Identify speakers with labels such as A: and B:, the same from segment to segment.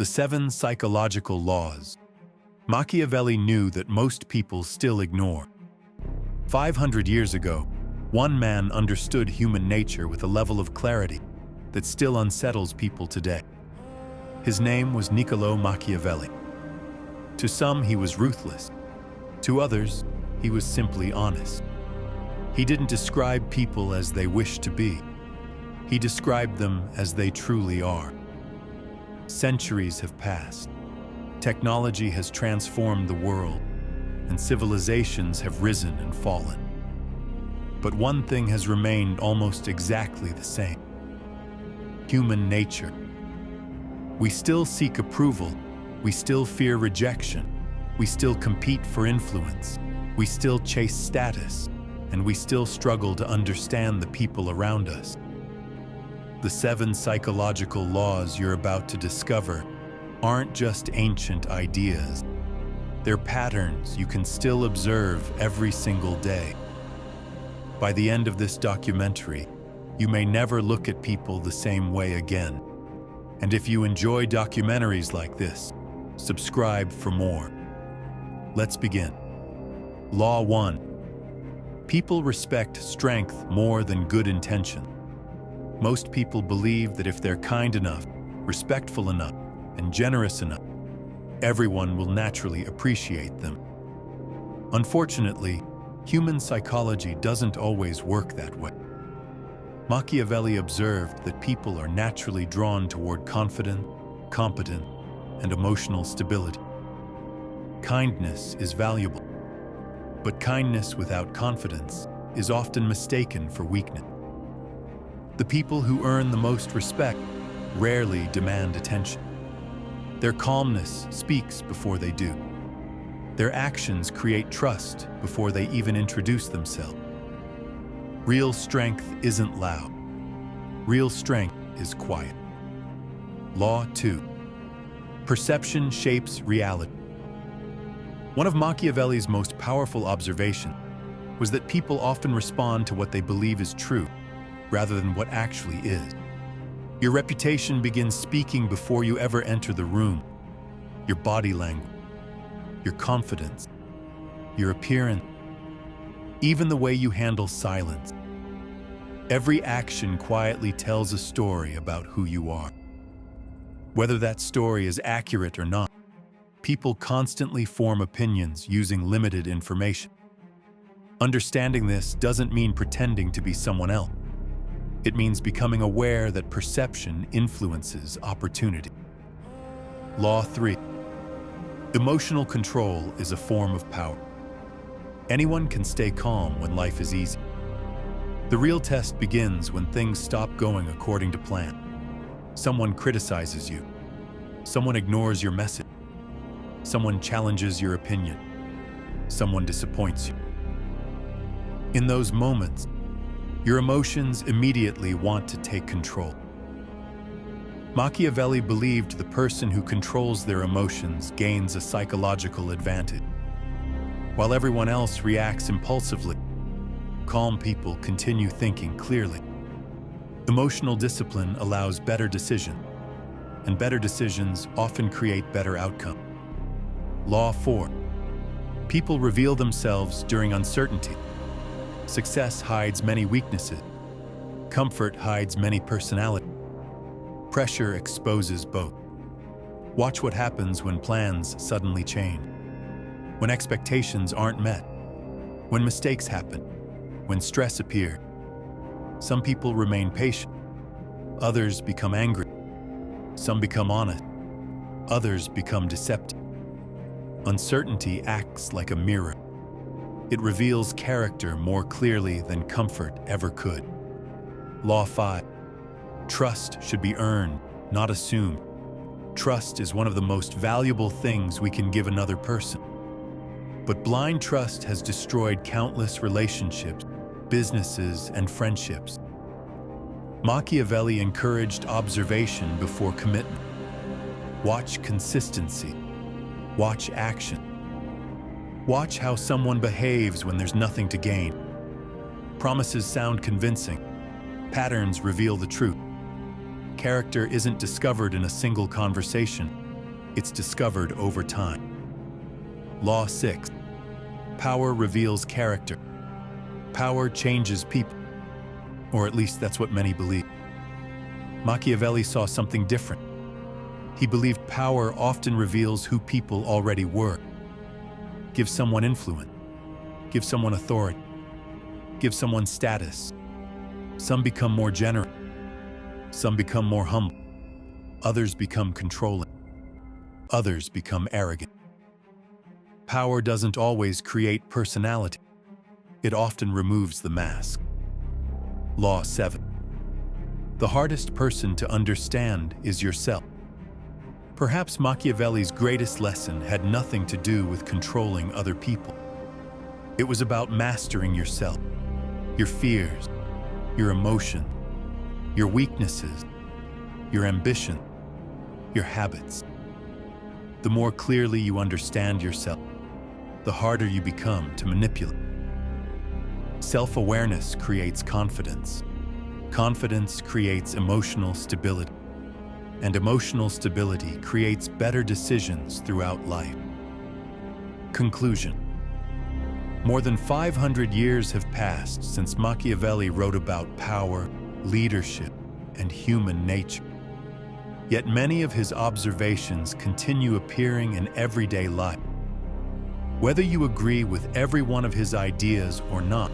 A: The 7 psychological laws. Machiavelli knew that most people still ignore. 500 years ago, one man understood human nature with a level of clarity that still unsettles people today. His name was Niccolò Machiavelli. To some, he was ruthless. To others, he was simply honest. He didn't describe people as they wish to be. He described them as they truly are. Centuries have passed. Technology has transformed the world, and civilizations have risen and fallen. But one thing has remained almost exactly the same: human nature. We still seek approval, we still fear rejection, we still compete for influence, we still chase status, and we still struggle to understand the people around us. The 7 psychological laws you're about to discover aren't just ancient ideas. They're patterns you can still observe every single day. By the end of this documentary, you may never look at people the same way again. And if you enjoy documentaries like this, subscribe for more. Let's begin. Law 1. People respect strength more than good intention. Most people believe that if they're kind enough, respectful enough, and generous enough, everyone will naturally appreciate them. Unfortunately, human psychology doesn't always work that way. Machiavelli observed that people are naturally drawn toward confident, competent, and emotional stability. Kindness is valuable, but kindness without confidence is often mistaken for weakness. The people who earn the most respect rarely demand attention. Their calmness speaks before they do. Their actions create trust before they even introduce themselves. Real strength isn't loud. Real strength is quiet. Law 2. Perception shapes reality. One of Machiavelli's most powerful observations was that people often respond to what they believe is true, rather than what actually is. Your reputation begins speaking before you ever enter the room. Your body language, your confidence, your appearance, even the way you handle silence. Every action quietly tells a story about who you are. Whether that story is accurate or not, people constantly form opinions using limited information. Understanding this doesn't mean pretending to be someone else. It means becoming aware that perception influences opportunity. Law 3. Emotional control is a form of power. Anyone can stay calm when life is easy. The real test begins when things stop going according to plan. Someone criticizes you. Someone ignores your message. Someone challenges your opinion. Someone disappoints you. In those moments, your emotions immediately want to take control. Machiavelli believed the person who controls their emotions gains a psychological advantage. While everyone else reacts impulsively, calm people continue thinking clearly. Emotional discipline allows better decisions, and better decisions often create better outcomes. Law 4. People reveal themselves during uncertainty. Success hides many weaknesses. Comfort hides many personalities. Pressure exposes both. Watch what happens when plans suddenly change. When expectations aren't met. When mistakes happen. When stress appears. Some people remain patient. Others become angry. Some become honest. Others become deceptive. Uncertainty acts like a mirror. It reveals character more clearly than comfort ever could. Law 5. Trust should be earned, not assumed. Trust is one of the most valuable things we can give another person. But blind trust has destroyed countless relationships, businesses, and friendships. Machiavelli encouraged observation before commitment. Watch consistency. Watch action. Watch how someone behaves when there's nothing to gain. Promises sound convincing. Patterns reveal the truth. Character isn't discovered in a single conversation. it's discovered over time. Law 6. Power reveals character. Power changes people, or at least that's what many believe. Machiavelli saw something different. He believed power often reveals who people already were. Give someone influence, give someone authority, give someone status. Some become more generous, some become more humble, others become controlling, others become arrogant. Power doesn't always create personality. It often removes the mask. Law 7. The hardest person to understand is yourself. Perhaps Machiavelli's greatest lesson had nothing to do with controlling other people. It was about mastering yourself, your fears, your emotions, your weaknesses, your ambition, your habits. The more clearly you understand yourself, the harder you become to manipulate. Self-awareness creates confidence. Confidence creates emotional stability. And emotional stability creates better decisions throughout life. Conclusion. More than 500 years have passed since Machiavelli wrote about power, leadership, and human nature. Yet many of his observations continue appearing in everyday life. Whether you agree with every one of his ideas or not,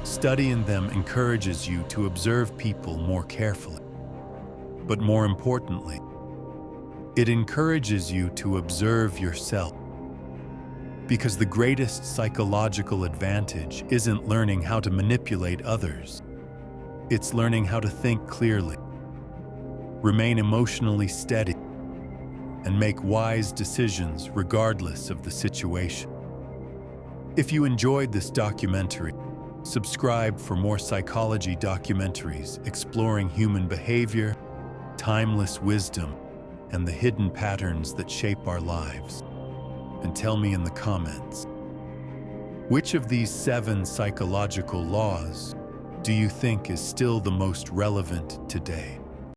A: studying them encourages you to observe people more carefully. But more importantly, it encourages you to observe yourself. Because the greatest psychological advantage isn't learning how to manipulate others. It's learning how to think clearly, remain emotionally steady, and make wise decisions regardless of the situation. If you enjoyed this documentary, subscribe for more psychology documentaries exploring human behavior, timeless wisdom, and the hidden patterns that shape our lives. And tell me in the comments, which of these 7 psychological laws do you think is still the most relevant today?